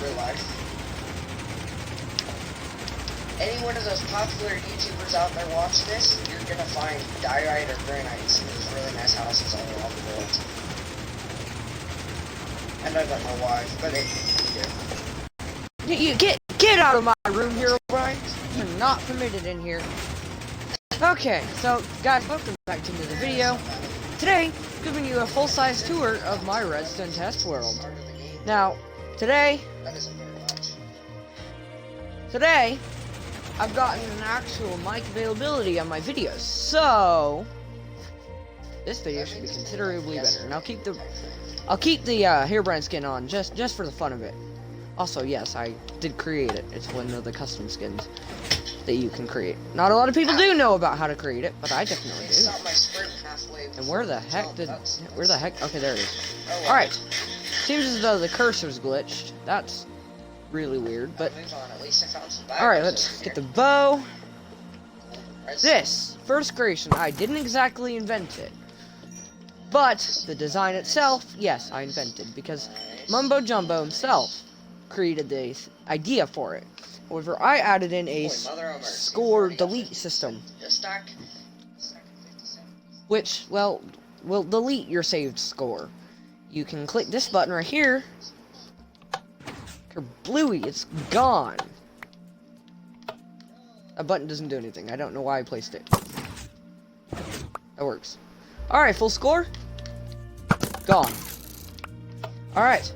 real life. Any one of those popular YouTubers out there watching this, you're gonna find diorite or granites in these really nice houses all around the world. And I don't know why, but you get out of my room here, O'Brien. You're not permitted in here. Okay, so guys, welcome back to the video. Today, giving you a full-size tour of my redstone test world. Now, today, I've gotten an actual mic availability on my videos, so this video should be considerably better. And I'll keep the Herobrine skin on just for the fun of it. Also, yes, I did create it. It's one of the custom skins that you can create. Not a lot of people do know about how to create it, but I definitely do. And where the heck? Okay, there it is. Alright. Seems as though the cursor's glitched. That's really weird, but alright, let's get the bow. This first creation, I didn't exactly invent it, but the design itself, yes, I invented, because Mumbo Jumbo himself created the idea for it. However, I added in a score delete system, which, well, will delete your saved score. You can click this button right here. Bluey, it's gone. That button doesn't do anything. I don't know why I placed it. That works. Alright, full score. Gone. Alright.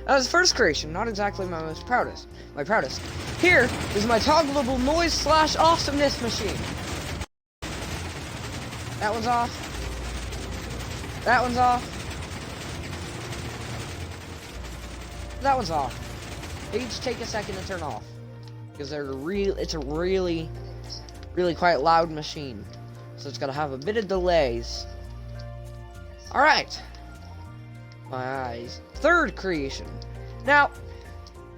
That was the first creation, not exactly my proudest. Here is my toggleable noise / awesomeness machine. That one's off. That one's off. That one's off. They each take a second to turn off, because it's a really quite loud machine, so it's gotta have a bit of delays. Alright, my third creation. Now,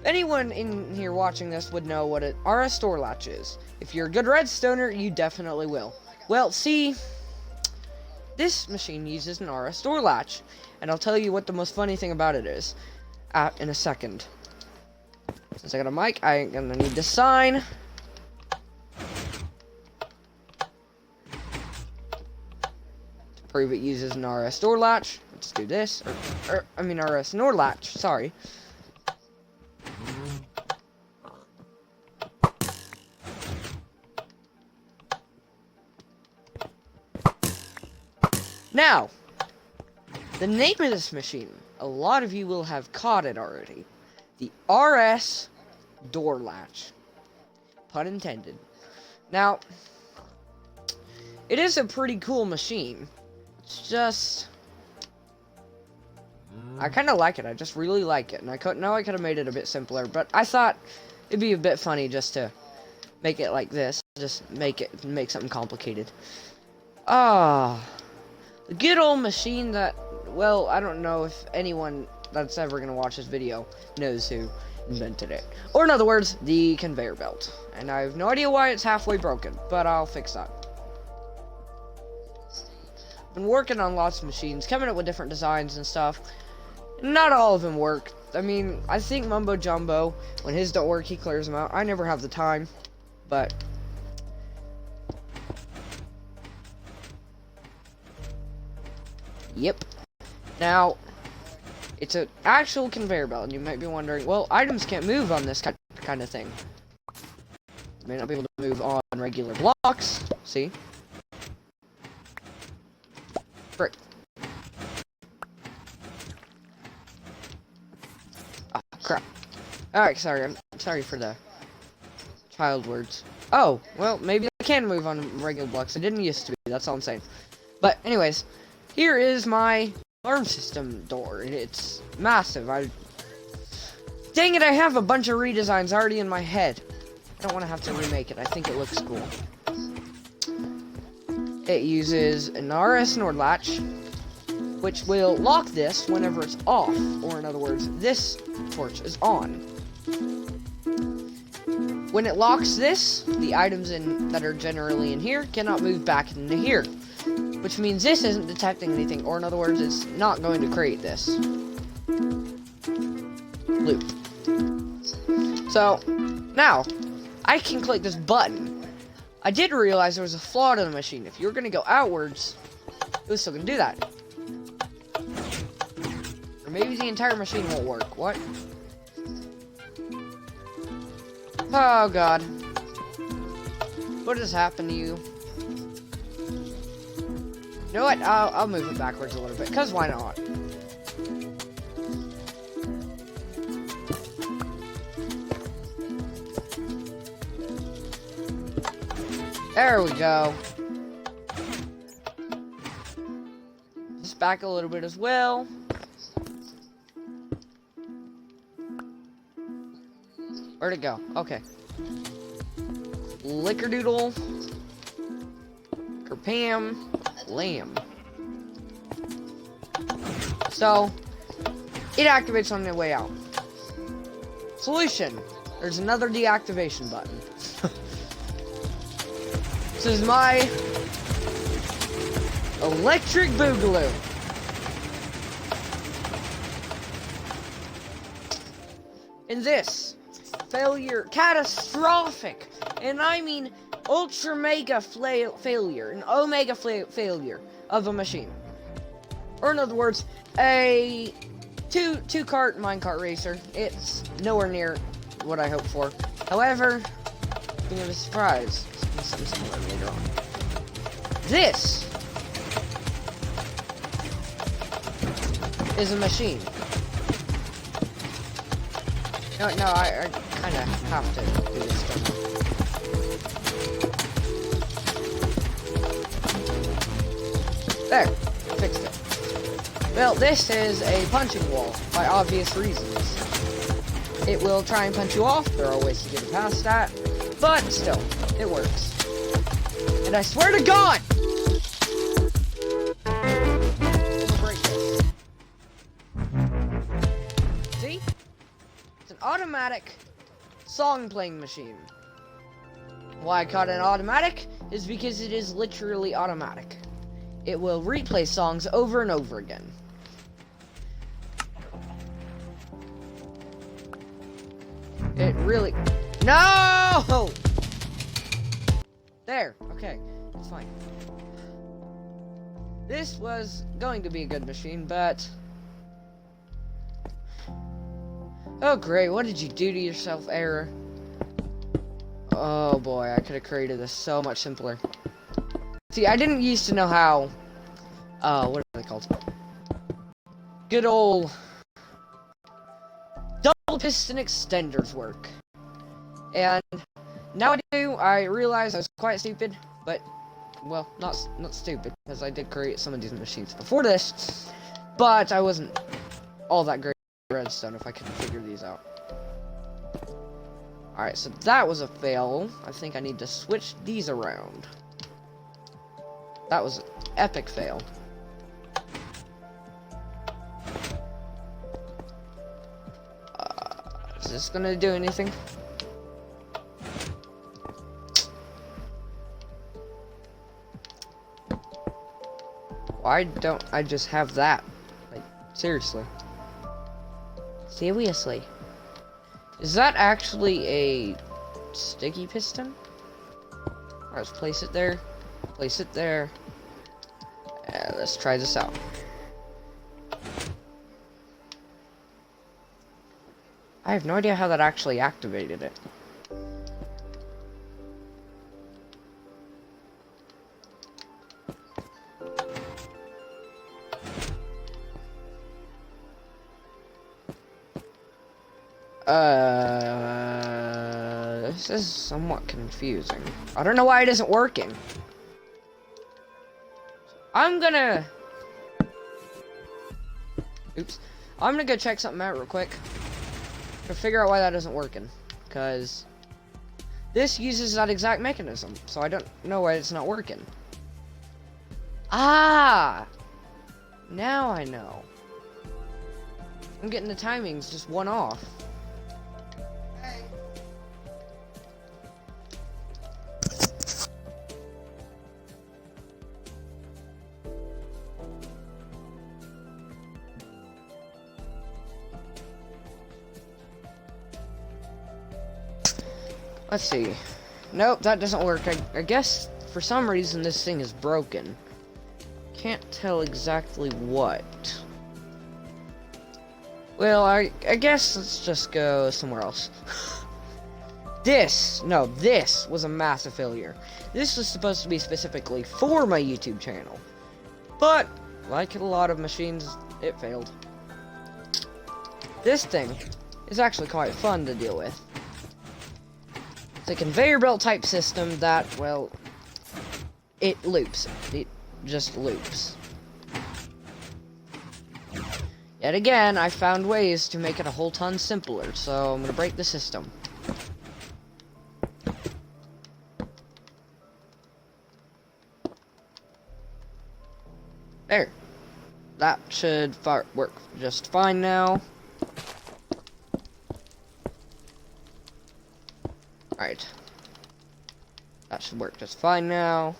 anyone in here watching this would know what an RS store latch is. If you're a good redstoner, you definitely will. Well, see, this machine uses an RS store latch, and I'll tell you what the most funny thing about it is in a second. Since I got a mic, I ain't gonna need to sign. To prove it uses an RS door latch, let's do this. RS NOR latch, sorry. Now, the name of this machine, a lot of you will have caught it already. The RS door latch. Pun intended. Now, it is a pretty cool machine. It's just, I kind of like it. I just really like it. And I could have made it a bit simpler, but I thought it'd be a bit funny just to make it like this. Just make something complicated. The good old machine that, well, I don't know if anyone that's ever gonna watch this video knows who invented it. Or in other words, the conveyor belt. And I have no idea why it's halfway broken, but I'll fix that. Been working on lots of machines, coming up with different designs and stuff. Not all of them work. I mean, I think Mumbo Jumbo, when his don't work, he clears them out. I never have the time, but yep. Now, it's an actual conveyor belt, and you might be wondering, well, items can't move on this kind of thing. You may not be able to move on regular blocks. See? Frick. Ah, crap. Alright, sorry. I'm sorry for the child words. Oh, well, maybe I can move on regular blocks. It didn't used to be. That's all I'm saying. But, anyways, here is my alarm system door, and it's massive. Dang it, I have a bunch of redesigns already in my head. I don't want to have to remake it. I think it looks cool. It uses an RS NOR latch, which will lock this whenever it's off, or in other words, this torch is on. When it locks this, the items that are generally in here cannot move back into here. Which means this isn't detecting anything, or in other words, it's not going to create this loop. So, now, I can click this button. I did realize there was a flaw to the machine. If you were going to go outwards, it was still going to do that. Or maybe the entire machine won't work. What? Oh, God. What has happened to you? You know what? I'll move it backwards a little bit, because why not? There we go. Just back a little bit as well. Where'd it go? Okay. Lickerdoodle. Kerpam. Lamb. So, it activates on the way out. Solution. There's another deactivation button. This is my electric boogaloo. And this failure, catastrophic, and I mean ultra mega failure, an omega failure of a machine. Or in other words, a two-cart minecart racer. It's nowhere near what I hoped for. However, being a surprise. Something similar later on. This is a machine. No, I kind of have to do this stuff. There, fixed it. Well, this is a punching wall, by obvious reasons. It will try and punch you off, there are ways to get past that, but still, it works. And I swear to God! Break this. See? It's an automatic song playing machine. Why I call it an automatic is because it is literally automatic. It will replay songs over and over again. It really... No! There, okay, it's fine. This was going to be a good machine, but... Oh great, what did you do to yourself, error? Oh boy, I could have created this so much simpler. See, I didn't used to know how... what are they called? Good old... double piston extenders work. And... now I do, I realize I was quite stupid, but, well, not stupid, because I did create some of these machines before this, but I wasn't all that great at redstone if I could figure these out. Alright, so that was a fail. I think I need to switch these around. That was an epic fail. Is this gonna do anything? Why don't I just have that? Like, seriously. Seriously. Is that actually a sticky piston? Alright, let's place it there. Place it there. Let's try this out. I have no idea how that actually activated it. This is somewhat confusing. I don't know why it isn't working. I'm gonna go check something out real quick to figure out why that isn't working, because this uses that exact mechanism, so I don't know why it's not working. Ah! Now I know. I'm getting the timings just one off. Let's see. Nope, that doesn't work. I guess for some reason this thing is broken. Can't tell exactly what. Well, I guess let's just go somewhere else. This was a massive failure. This was supposed to be specifically for my YouTube channel. But, like a lot of machines, it failed. This thing is actually quite fun to deal with. It's a conveyor belt type system that, well, it loops. It just loops. Yet again, I found ways to make it a whole ton simpler, so I'm gonna break the system. There. That should work just fine now. Alright. That should work just fine now.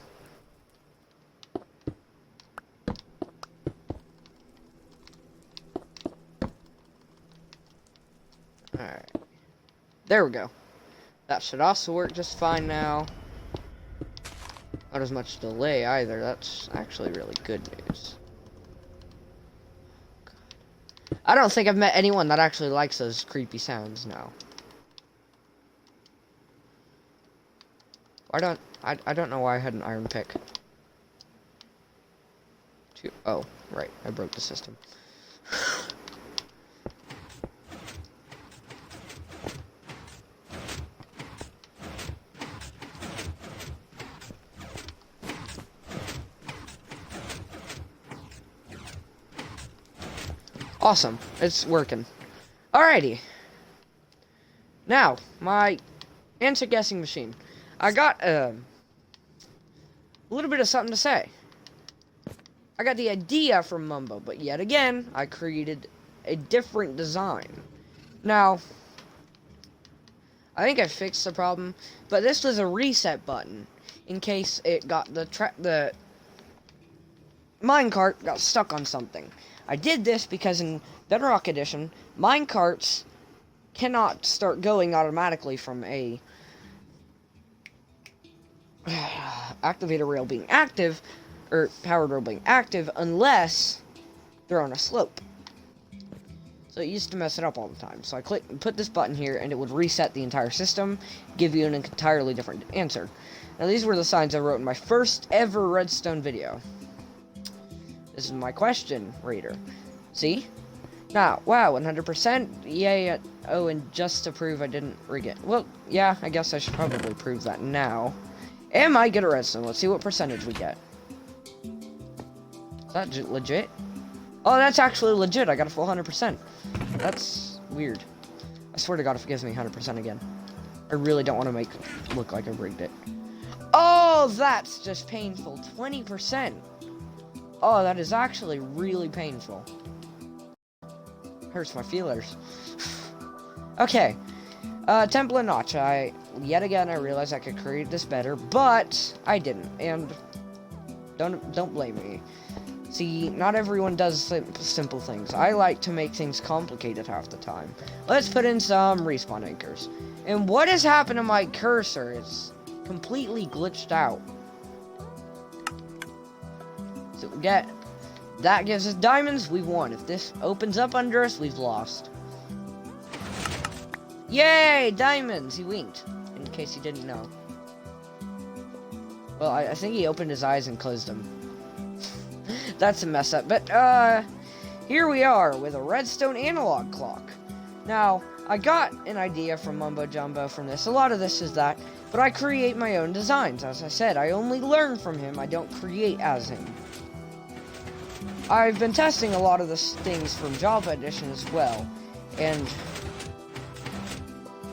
Alright. There we go. That should also work just fine now. Not as much delay either. That's actually really good news. I don't think I've met anyone that actually likes those creepy sounds now. I don't know why I had an iron pick. Oh, right. I broke the system. Awesome. It's working. Alrighty. Now, my answer guessing machine. I got a little bit of something to say. I got the idea from Mumbo, but yet again, I created a different design. Now, I think I fixed the problem, but this was a reset button in case it got the minecart got stuck on something. I did this because in Bedrock Edition, minecarts cannot start going automatically from a activator rail being active, or powered rail being active, unless they're on a slope. So it used to mess it up all the time. So I put this button here, and it would reset the entire system, give you an entirely different answer. Now these were the signs I wrote in my first ever Redstone video. This is my question, reader. See? Now, wow, 100%? Yay. Oh, and just to prove I didn't rig it. Well, yeah, I guess I should probably prove that now. Am I good at redstone? Let's see what percentage we get. Is that legit? Oh, that's actually legit. I got a full 100%. That's weird. I swear to God if it gives me 100% again. I really don't want to make it look like I rigged it. Oh, that's just painful. 20%. Oh, that is actually really painful. Hurts my feelers. Okay. Temple and Notch. Yet again, I realized I could create this better, but I didn't. And don't blame me. See, not everyone does simple things. I like to make things complicated half the time. Let's put in some respawn anchors. And what has happened to my cursor? It's completely glitched out. So we get, that gives us diamonds, we've won. If this opens up under us, we've lost. Yay, diamonds! He winked, in case you didn't know. Well, I think he opened his eyes and closed them. That's a mess up, but, here we are with a redstone analog clock. Now, I got an idea from Mumbo Jumbo from this. A lot of this is that, but I create my own designs. As I said, I only learn from him, I don't create as him. I've been testing a lot of the things from Java Edition as well, and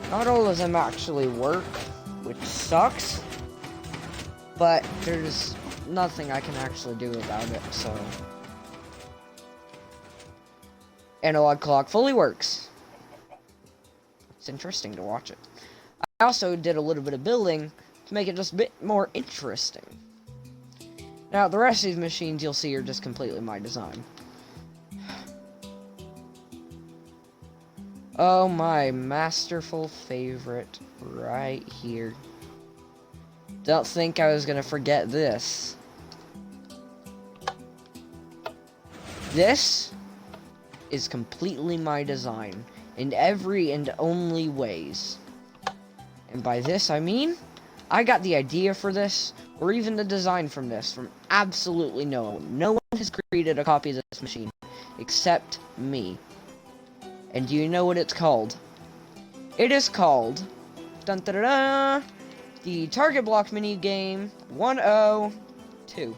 not all of them actually work, which sucks, but there's nothing I can actually do about it, so. Analog clock fully works. It's interesting to watch it. I also did a little bit of building to make it just a bit more interesting. Now, the rest of these machines you'll see are just completely my design. Oh, my masterful favorite right here. Don't think I was gonna forget this. This is completely my design in every and only ways. And by this I mean, I got the idea for this, or even the design from this, from absolutely no one. No one has created a copy of this machine, except me. And do you know what it's called? It is called, dun dun dun, dun, the Target Block Mini Game 102.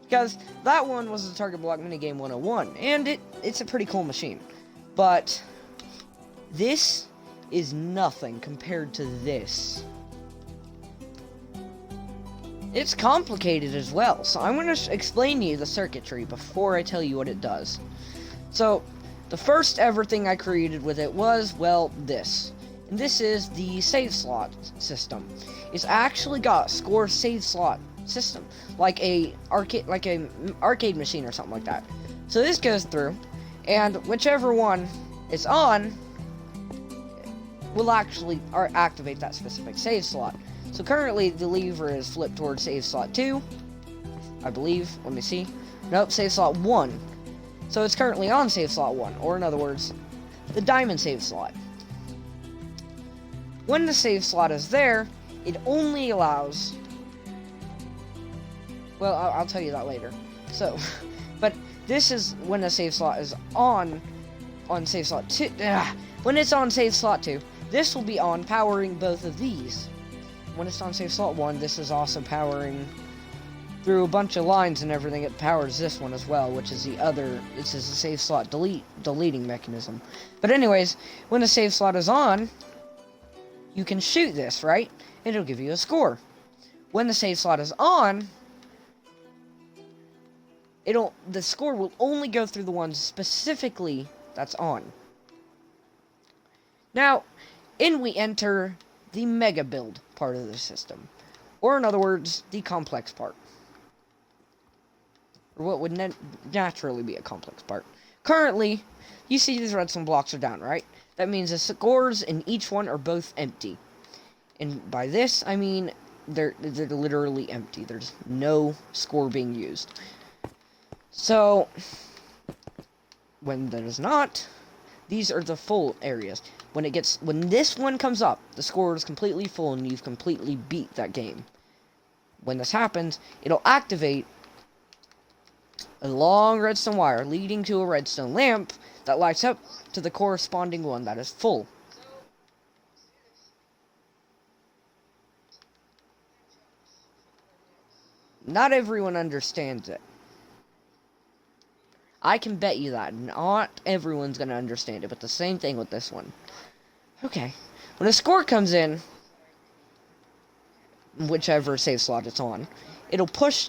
Because that one was the Target Block Mini Game 101, and it's a pretty cool machine. But this is nothing compared to this. It's complicated as well, so I'm going to explain to you the circuitry before I tell you what it does. So, the first ever thing I created with it was, well, this. And this is the save slot system. It's actually got a score save slot system, like a arcade machine or something like that. So this goes through, and whichever one is on will actually activate that specific save slot. So currently the lever is flipped towards save slot 2, I believe. Let me see. Nope, save slot 1. So it's currently on save slot 1, or in other words, the diamond save slot. When the save slot is there, it only allows... Well, I'll tell you that later. So, but this is when the save slot is on save slot 2. When it's on save slot 2, this will be on, powering both of these. When it's on save slot 1, this is also powering through a bunch of lines and everything. It powers this one as well, which is the other. This is the save slot deleting mechanism. But anyways, when the save slot is on, you can shoot this, right? And it'll give you a score. When the save slot is on, the score will only go through the ones specifically that's on. Now, in we enter the mega build part of the system. Or in other words, the complex part. Or what would naturally be a complex part. Currently, you see these redstone blocks are down, right? That means the scores in each one are both empty. And by this, I mean they're literally empty. There's no score being used. So, when there's not, these are the full areas. When this one comes up, the score is completely full and you've completely beat that game. When this happens, it'll activate a long redstone wire leading to a redstone lamp that lights up to the corresponding one that is full. Not everyone understands it. I can bet you that. Not everyone's going to understand it, but the same thing with this one. Okay. When a score comes in, whichever save slot it's on, it'll push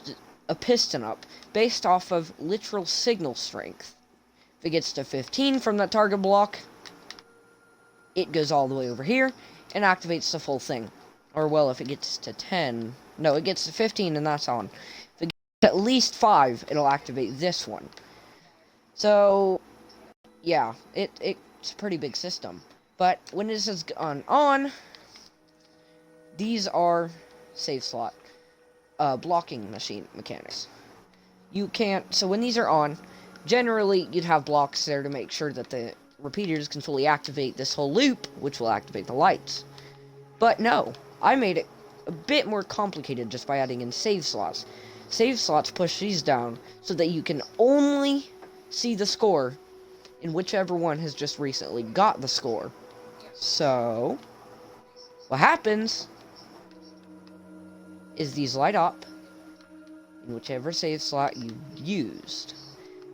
a piston up based off of literal signal strength. If it gets to 15 from that target block, it goes all the way over here and activates the full thing. Or, well, if it gets to 10... No, it gets to 15 and that's on. If it gets to at least 5, it'll activate this one. So, yeah, it's a pretty big system. But when this is on, these are save slot blocking machine mechanics. You can't, so when these are on, generally you'd have blocks there to make sure that the repeaters can fully activate this whole loop, which will activate the lights. But no, I made it a bit more complicated just by adding in save slots. Save slots push these down so that you can only see the score in whichever one has just recently got the score. So, what happens is these light up in whichever save slot you used.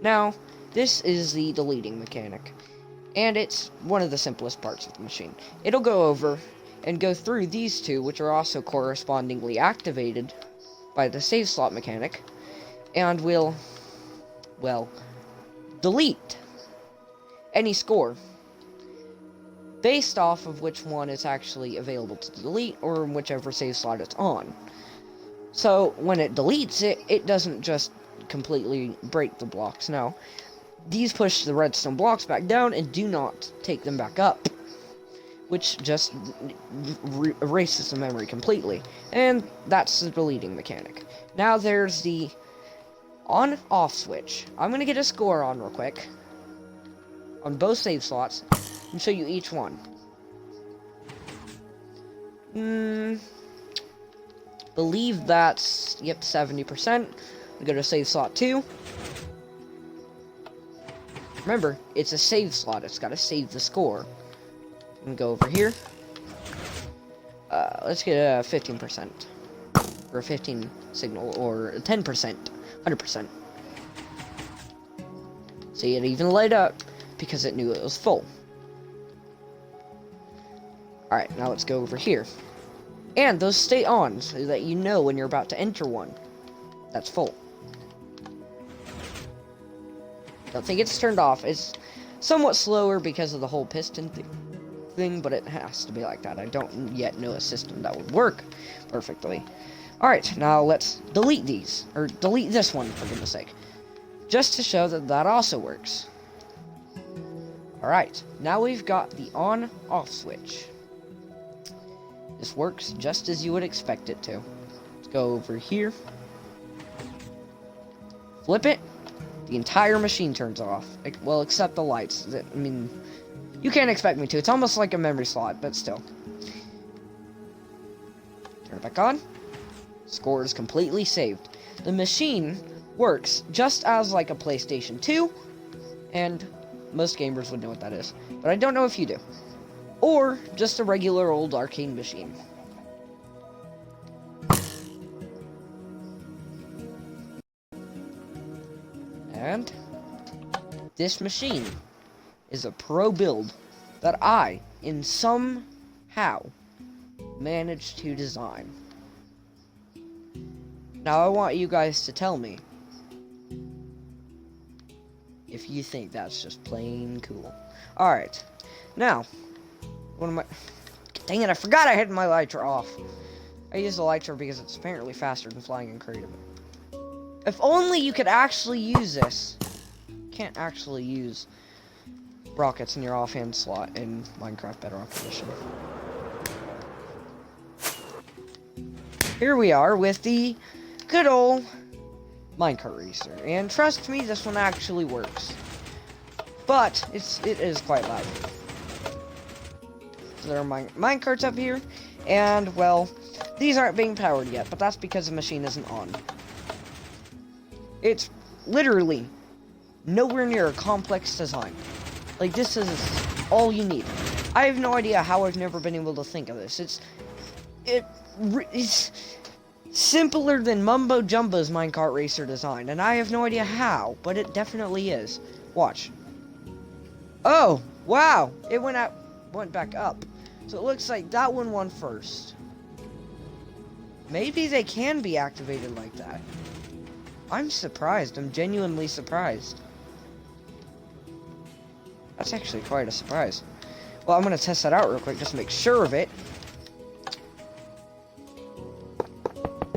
Now, this is the deleting mechanic, and it's one of the simplest parts of the machine. It'll go over and go through these two, which are also correspondingly activated by the save slot mechanic, and will, well, delete any score based off of which one is actually available to delete, or whichever save slot it's on. So, when it deletes it, it doesn't just completely break the blocks, no. These push the redstone blocks back down and do not take them back up, which just erases the memory completely. And that's the deleting mechanic. Now there's the on-off switch. I'm going to get a score on real quick on both save slots and show you each one. Believe that's, yep, 70%. We go to save slot 2. Remember, it's a save slot. It's got to save the score. And go over here. Let's get a 15%. Or a 15 signal, or a 10%. 100%. See, it even light up because it knew it was full. Alright, now let's go over here. And those stay on, so that you know when you're about to enter one. That's full. Don't think it's turned off. It's somewhat slower because of the whole piston thing, but it has to be like that. I don't yet know a system that would work perfectly. Alright, now let's delete these. Or delete this one, for goodness sake. Just to show that that also works. Alright, now we've got the on-off switch. This works just as you would expect it to. Let's go over here. Flip it. The entire machine turns off. Well, except the lights. I mean, you can't expect me to. It's almost like a memory slot, but still. Turn it back on. Score is completely saved. The machine works just as like a PlayStation 2, and most gamers would know what that is. But I don't know if you do. Or just a regular old arcade machine. And this machine is a pro build that I, in somehow, managed to design. Now I want you guys to tell me if you think that's just plain cool. Alright, now, what am I... Dang it, I forgot I had my elytra off. I use the elytra because it's apparently faster than flying in creative. If only you could actually use this. Can't actually use rockets in your offhand slot in Minecraft Bedrock Edition. Here we are with the good old minecart racer, and trust me, this one actually works. But it is quite loud. So there are minecarts up here, and well, these aren't being powered yet, but that's because the machine isn't on. It's literally nowhere near a complex design. Like, this is all you need. I have no idea how I've never been able to think of this. It's simpler than Mumbo Jumbo's minecart racer design, and I have no idea how, but it definitely is. Watch. Oh, wow! It went back up. So it looks like that one won first. Maybe they can be activated like that. I'm surprised. I'm genuinely surprised. That's actually quite a surprise. Well, I'm going to test that out real quick just to make sure of it.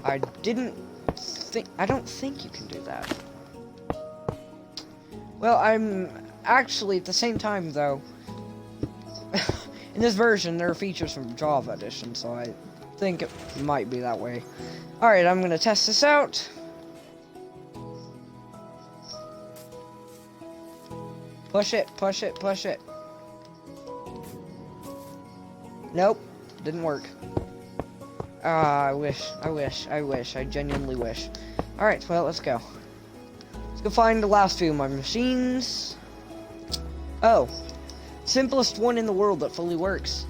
I don't think you can do that. Well, I'm actually, at the same time, though, in this version, there are features from Java Edition, so I think it might be that way. Alright, I'm going to test this out. Push it, push it, push it. Nope, didn't work. I wish, I genuinely wish. Alright, well, let's go. Let's go find the last few of my machines. Oh, simplest one in the world that fully works.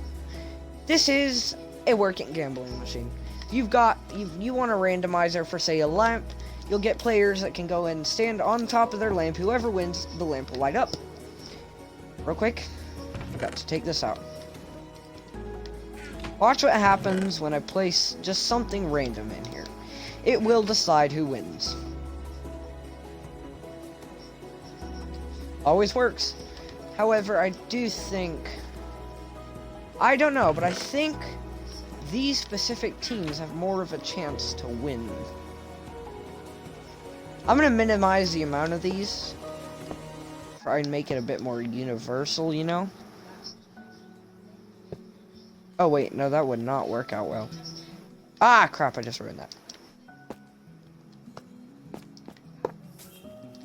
This is a working gambling machine. You want a randomizer for, say, a lamp, you'll get players that can go and stand on top of their lamp. Whoever wins, the lamp will light up. Real quick, I've got to take this out. Watch what happens when I place just something random in here. It will decide who wins. Always works. However, I do think... I don't know, but I think these specific teams have more of a chance to win. I'm going to minimize the amount of these. try and make it a bit more universal, you know? Oh, wait, no, that would not work out well. Ah, crap, I just ruined that.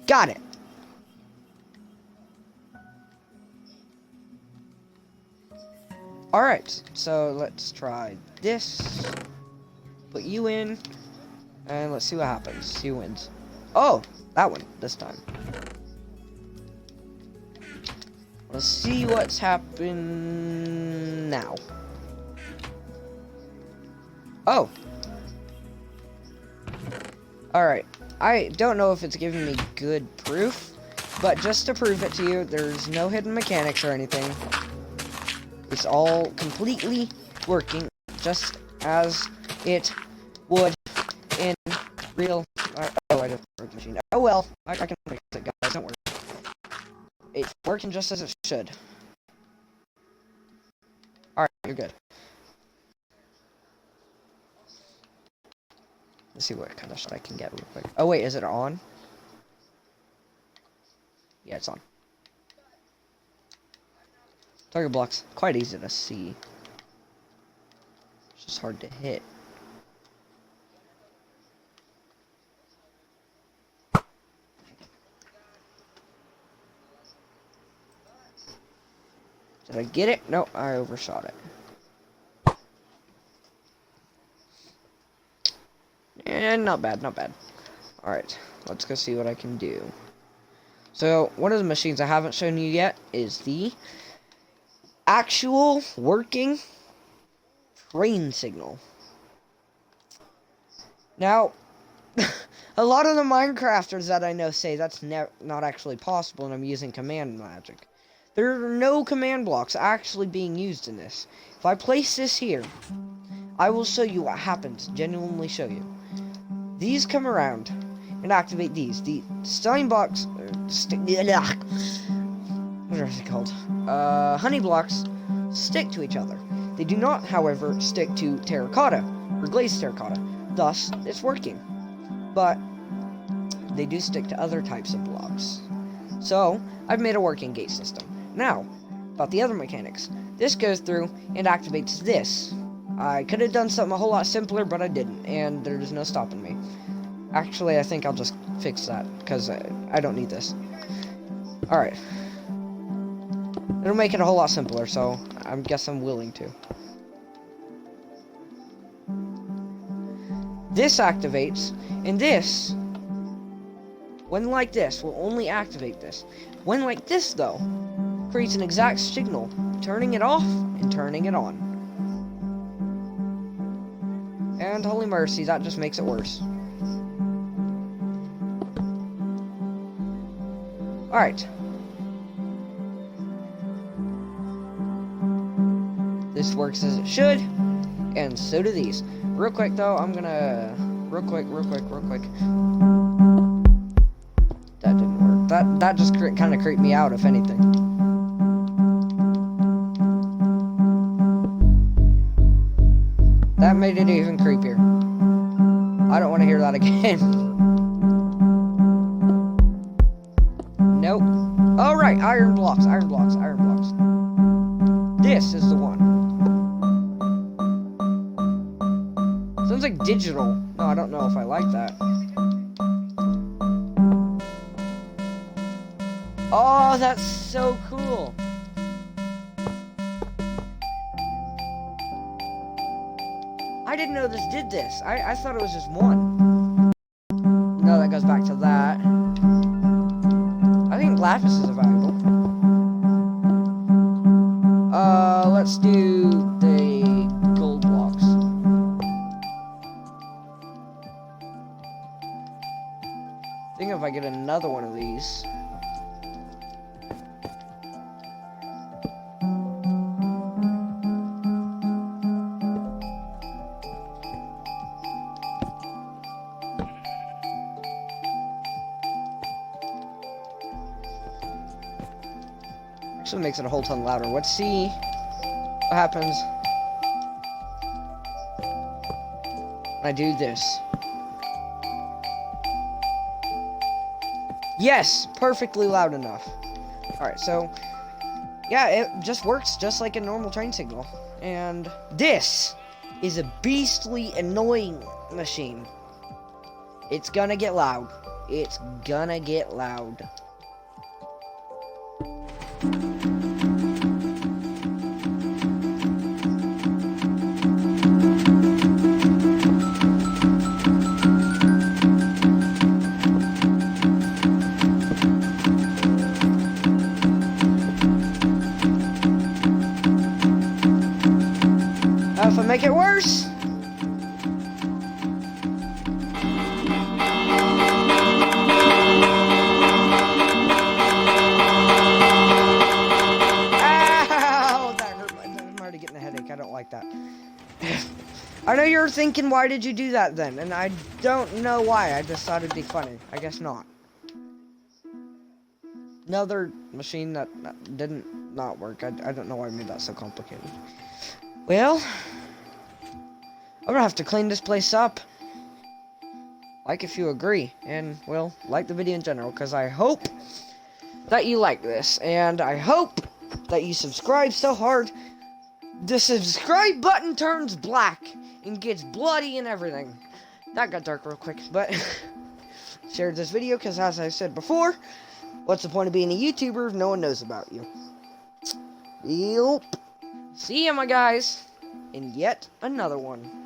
Got it! Alright, so let's try this. Put you in. And let's see what happens. Who wins? Oh, that one this time. Let's see what's happened now. Oh. Alright. I don't know if it's giving me good proof, but just to prove it to you, there's no hidden mechanics or anything. It's all completely working just as it would in real... oh, I just broke the machine. Oh well, I can fix it, guys, don't worry. It's working just as it should. Alright, you're good. Let's see what kind of shot I can get real quick. Oh wait, is it on? Yeah, it's on. Target blocks, quite easy to see. It's just hard to hit. Did I get it? Nope, I overshot it. And not bad, not bad. Alright, let's go see what I can do. So, one of the machines I haven't shown you yet is the actual working train signal. Now, a lot of the Minecrafters that I know say that's not actually possible and I'm using command magic. There are no command blocks actually being used in this. If I place this here, I will show you what happens. Genuinely show you. These come around and activate these. The stone blocks... what are they called? Honey blocks stick to each other. They do not, however, stick to terracotta or glazed terracotta. Thus, it's working. But they do stick to other types of blocks. So, I've made a working gate system. Now, about the other mechanics. This goes through and activates this. I could have done something a whole lot simpler, but I didn't, and there's no stopping me. Actually, I think I'll just fix that, because I don't need this. Alright. It'll make it a whole lot simpler, so I guess I'm willing to. This activates, and this, when like this, will only activate this. When like this, though, creates an exact signal, turning it off and turning it on. And holy mercy, that just makes it worse. Alright. This works as it should, and so do these. Real quick though, I'm gonna... Real quick. That didn't work. That just kind of creeped me out, if anything. That made it even creepier. I don't want to hear that again. Nope. Alright, iron blocks. This is the one. Sounds like digital. No, I don't know if I like that. Oh, that's so cool. I didn't know this did this. I thought it was just one. No, that goes back to that. I think lapis is valuable. Let's do the gold blocks. I think if I get another one of these. Actually makes it a whole ton louder. Let's see what happens when I do this. Yes, perfectly loud enough. Alright, so yeah, it just works just like a normal train signal. And this is a beastly annoying machine. It's gonna get loud. It's gonna get loud. If I make it worse. Ow! That hurt. I'm already getting a headache. I don't like that. I know you're thinking, why did you do that then? And I don't know why. I just thought it'd be funny. I guess not. Another machine that didn't not work. I don't know why I made that so complicated. Well, I'm gonna have to clean this place up. Like if you agree. And, well, like the video in general. Because I hope that you like this. And I hope that you subscribe so hard the subscribe button turns black and gets bloody and everything. That got dark real quick, but share this video because, as I said before, what's the point of being a YouTuber if no one knows about you? Yep. See ya, my guys, in yet another one.